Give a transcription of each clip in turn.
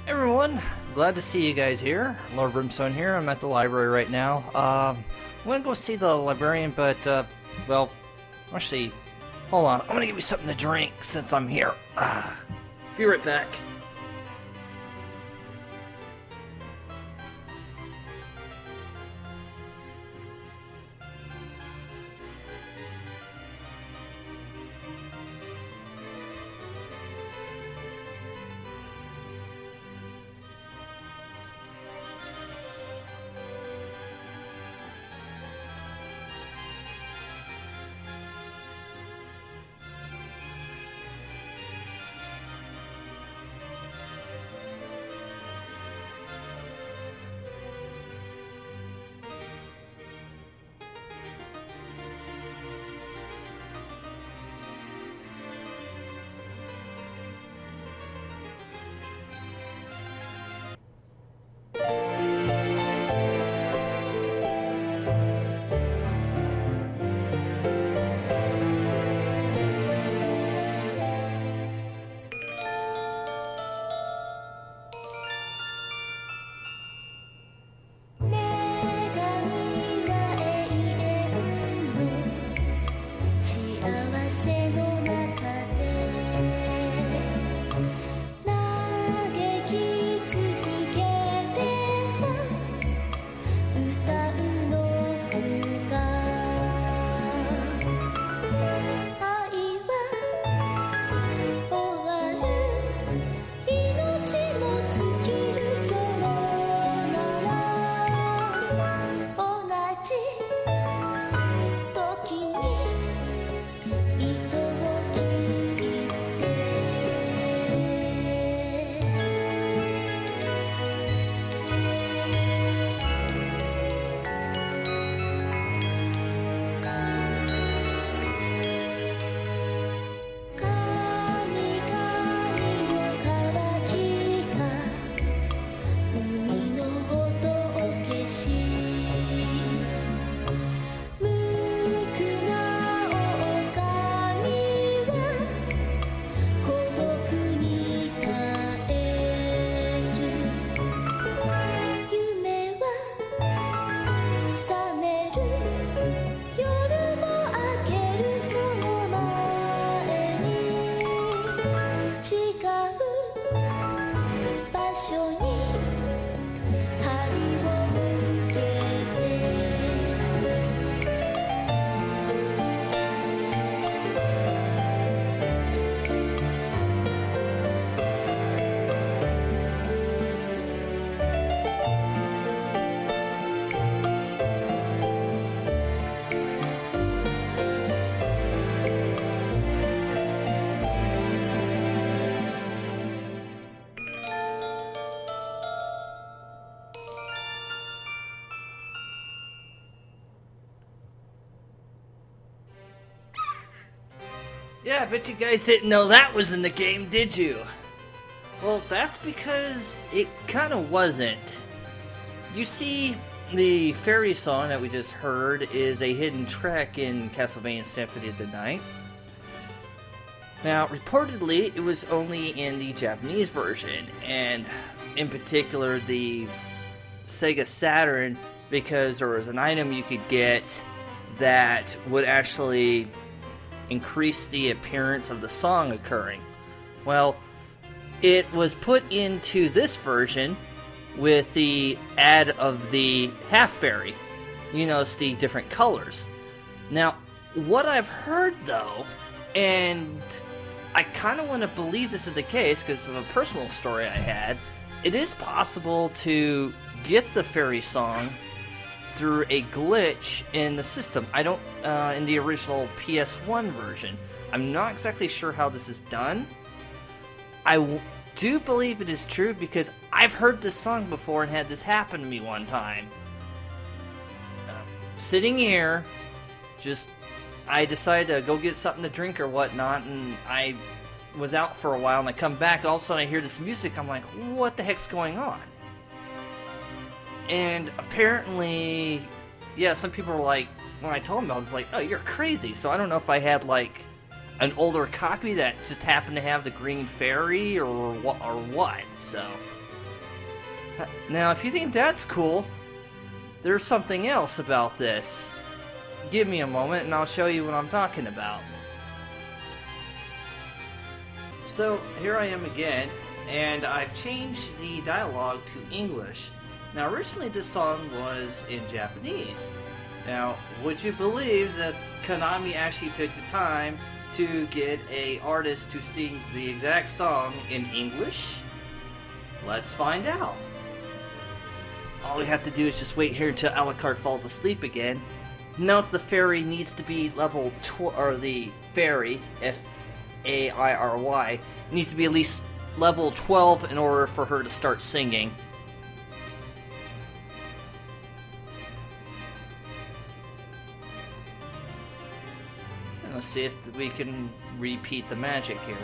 Everyone, glad to see you guys here. Lord Brimstone here. I'm at the library right now. I'm gonna go see the librarian, but, well, actually, hold on. I'm gonna give you something to drink since I'm here. Be right back. Yeah, I bet you guys didn't know that was in the game, did you? Well, that's because it kind of wasn't. You see, the Fariy song that we just heard is a hidden track in Castlevania Symphony of the Night. Now, reportedly, it was only in the Japanese version, and in particular the Sega Saturn, because there was an item you could get that would actually increase the appearance of the song occurring. Well, it was put into this version with the add of the half fairy. You notice the different colors. Now, what I've heard though, and I kind of want to believe this is the case because of a personal story I had, it is possible to get the fairy song through a glitch in the system. I don't, in the original PS1 version. I'm not exactly sure how this is done. I do believe it is true because I've heard this song before and had this happen to me one time. Sitting here, I decided to go get something to drink or whatnot, and I was out for a while, and I come back, and all of a sudden I hear this music. I'm like, what the heck's going on? And apparently, yeah, some people were like, when I told them, I was like, oh, you're crazy. So I don't know if I had, like, an older copy that just happened to have the green fairy or what. So Now, if you think that's cool, there's something else about this. Give me a moment and I'll show you what I'm talking about. So, here I am again, and I've changed the dialogue to English. Now, originally this song was in Japanese. Now, would you believe that Konami actually took the time to get an artist to sing the exact song in English? Let's find out. All we have to do is just wait here until Alucard falls asleep again. Note the Fariy needs to be level 12, or the Fariy, F-A-I-R-Y, needs to be at least level 12 in order for her to start singing. And let's see if we can repeat the magic here.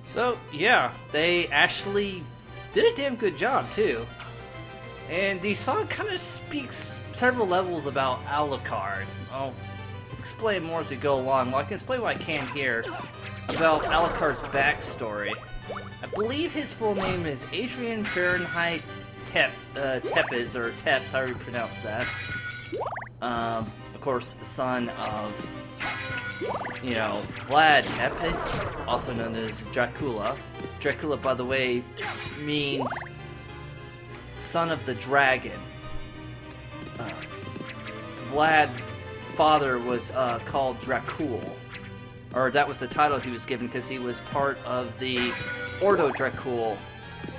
So, yeah, they actually did a damn good job, too. And the song kind of speaks several levels about Alucard. I'll explain more as we go along. Well, I can explain what I can here about Alucard's backstory. I believe his full name is Adrian Fahrenheit Tepes, or Tepes, however you pronounce that. Of course, son of, you know, Vlad Tepes, also known as Dracula. Dracula, by the way, means son of the dragon. Vlad's father was called Dracul, or that was the title he was given because he was part of the Ordo Dracul,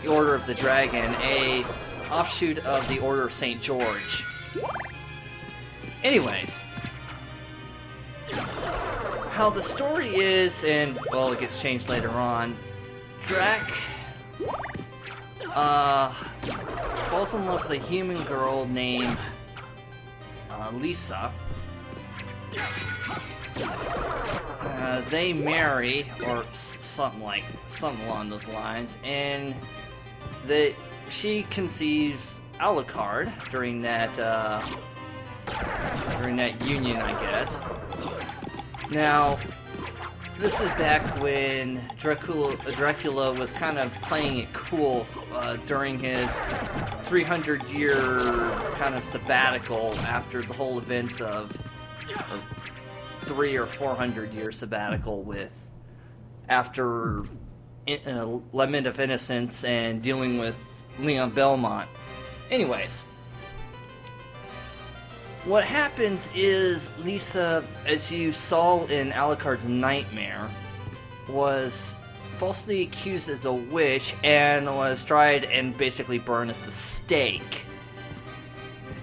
the Order of the Dragon, a offshoot of the Order of St. George. Anyways, how the story is, and, well, it gets changed later on, falls in love with a human girl named Lisa. They marry, or something along those lines, and she conceives Alucard during that union, I guess. Now, this is back when Dracula was kind of playing it cool during his 300-year kind of sabbatical after the whole events of 300 or 400-year sabbatical after Lament of Innocence and dealing with Leon Belmont. Anyways, what happens is Lisa, as you saw in Alucard's nightmare, was falsely accused as a witch and was tried and basically burned at the stake.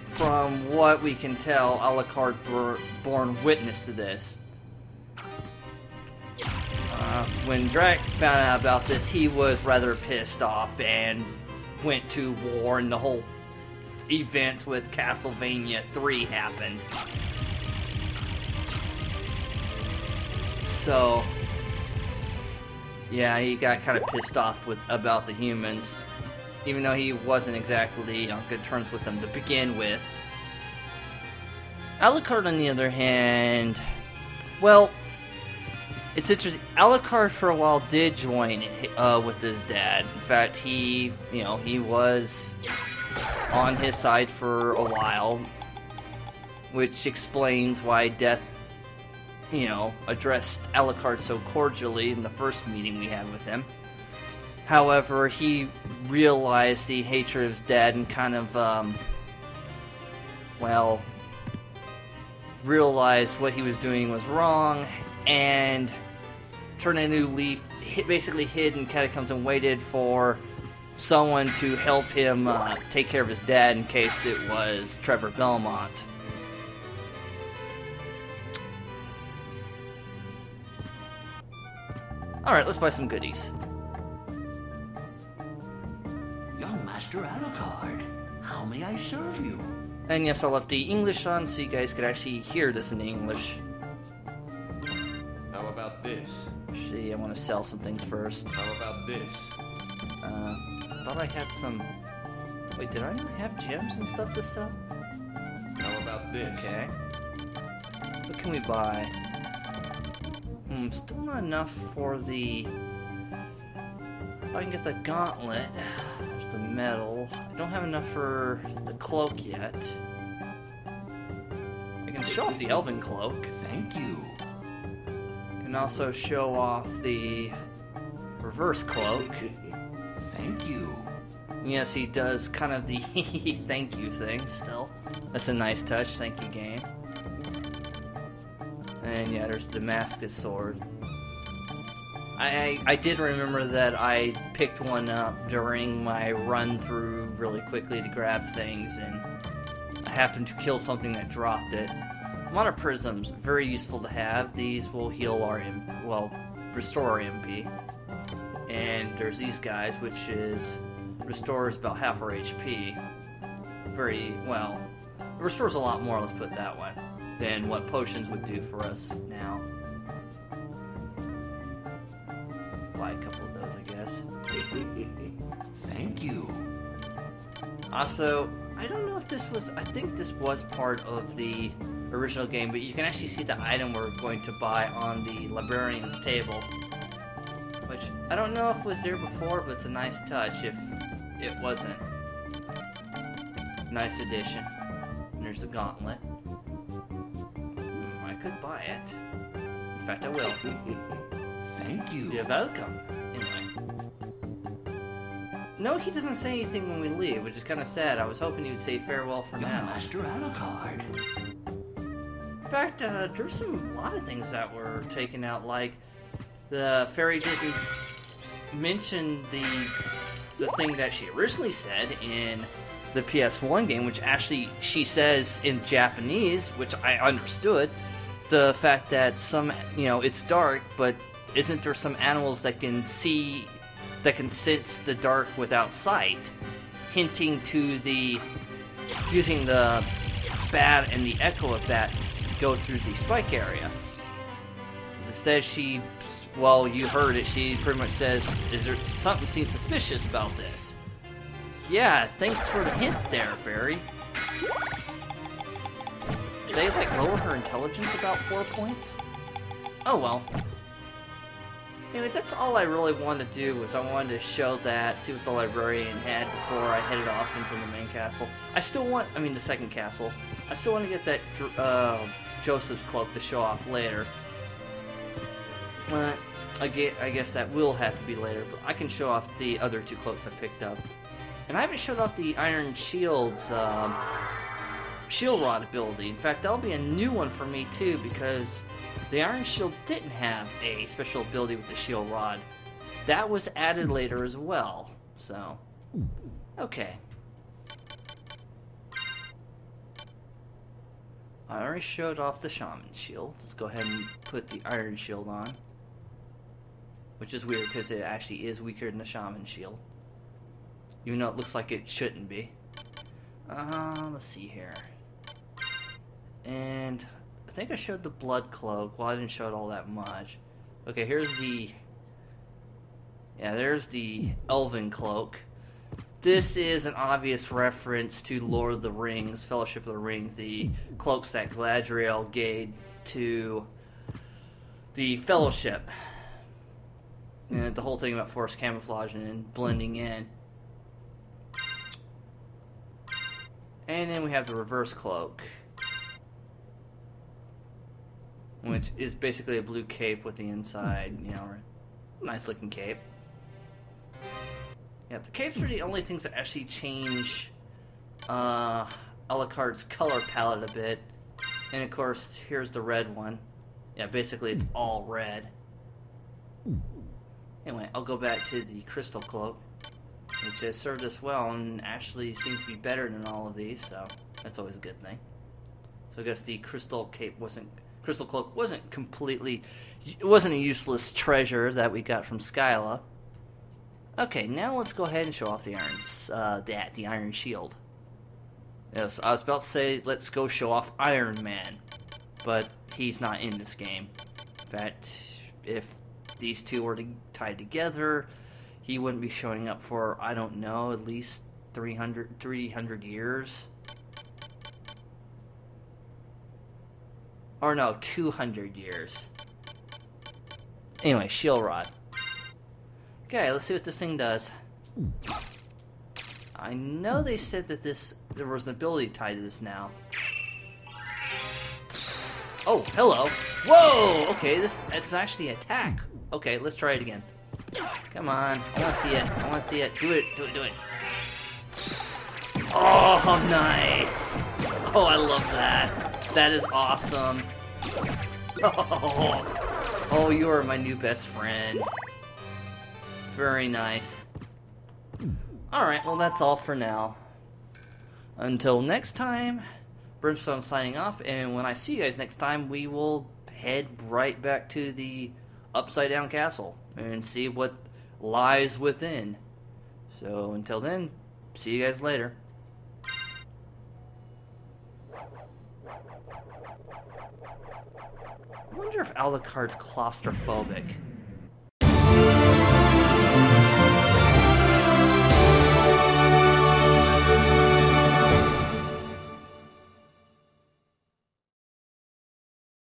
From what we can tell, Alucard borne witness to this. When Drac found out about this, he was rather pissed off and went to war, and the whole events with Castlevania 3 happened. So, yeah, he got kind of pissed off about the humans, even though he wasn't exactly on good terms with them to begin with. Alucard, on the other hand, well, it's interesting. Alucard, for a while, did join with his dad. In fact, he was on his side for a while, which explains why Death, addressed Alucard so cordially in the first meeting we had with him. However, he realized the hatred of his dad and kind of, realized what he was doing was wrong and turned a new leaf, basically hid in catacombs and waited for someone to help him take care of his dad in case it was Trevor Belmont. Alright, let's buy some goodies. Young Master Alucard, how may I serve you? And yes, I left the English on so you guys could actually hear this in English. How about this? Actually, I want to sell some things first. How about this? Thought I had some... Wait, did I not have gems and stuff to sell? How about this? Okay. What can we buy? Still not enough for the... If I can get the gauntlet. There's the medal. I don't have enough for the cloak yet. I can show off the Elven Cloak. Thank you. I can also show off the reverse cloak. Thank you. Yes, he does kind of the thank you thing still. That's a nice touch. Thank you, game. And yeah, there's Damascus Sword. I did remember that I picked one up during my run through really quickly to grab things, and I happened to kill something that dropped it. Mana Prisms, very useful to have. These will heal our, restore our MP. And there's these guys, which restores about half our HP. It restores a lot more, let's put it that way, than what potions would do for us now. Buy a couple of those, I guess. Thank you. Also, I don't know if this was... I think this was part of the original game, but you can actually see the item we're going to buy on the Librarian's table. Which, I don't know if it was there before, but it's a nice touch if it wasn't. Nice addition. And there's the gauntlet. I could buy it. In fact, I will. Thank you. You're welcome. Anyway. No, he doesn't say anything when we leave, which is kind of sad. I was hoping he would say farewell for Young now. Master Alucard. In fact, there's a lot of things that were taken out, like the Fariy didn't mention the thing that she originally said in the PS1 game, which actually she says in Japanese, which I understood. The fact that it's dark, but isn't there some animals that can sense the dark without sight? hinting to the using the bat and the echo of that to go through the spike area. Instead, she, well, you heard it. She pretty much says, "Is there something seems suspicious about this?" Yeah, thanks for the hint there, Fariy. Did they like lower her intelligence about 4 points? Oh well. Anyway, that's all I really wanted to do, was I wanted to show that, see what the librarian had before I headed off into the main castle. I still want, I mean the second castle, I still want to get that Joseph's cloak to show off later. But I guess that will have to be later, but I can show off the other 2 cloaks I picked up. And I haven't showed off the Iron Shield's Shield Rod ability. In fact, that'll be a new one for me too, because the Iron Shield didn't have a special ability with the Shield Rod. That was added later as well. So, okay. I already showed off the Shaman Shield. Let's go ahead and put the Iron Shield on. Which is weird, because it actually is weaker than the Shaman Shield. Even though it looks like it shouldn't be. Let's see here. And I think I showed the Blood Cloak. Well, I didn't show it all that much. Okay, here's the... yeah, there's the Elven Cloak. This is an obvious reference to Lord of the Rings, Fellowship of the Ring, the cloaks that Galadriel gave to the Fellowship. And the whole thing about forced camouflage and blending in. And then we have the Reverse Cloak, which is basically a blue cape with the inside, you know, nice looking cape. Yeah, the capes are the only things that actually change Alucard's color palette a bit. And of course, here's the red one. Yeah, basically it's all red. Anyway, I'll go back to the Crystal Cloak, which has served us well and actually seems to be better than all of these, so that's always a good thing. So I guess the Crystal Cloak wasn't completely, it wasn't a useless treasure that we got from Skyla. Okay, now let's go ahead and show off the the Iron Shield. Yes, I was about to say let's go show off Iron Man, but he's not in this game. In fact, if these two were tied together, he wouldn't be showing up for, I don't know, at least 300 years. Or no, 200 years. Anyway, Shield Rod. Okay, let's see what this thing does. I know they said that there was an ability tied to this now. Oh, hello. Whoa! Okay, that's actually attack. Okay, let's try it again. Come on, I want to see it. I want to see it. Do it. Oh, nice. Oh, I love that. That is awesome. Oh, you are my new best friend. Very nice. Alright, well that's all for now. Until next time, Brimstone signing off, and when I see you guys next time, we will head right back to the Upside Down Castle and see what lies within. So until then, see you guys later. I wonder if Alucard's claustrophobic.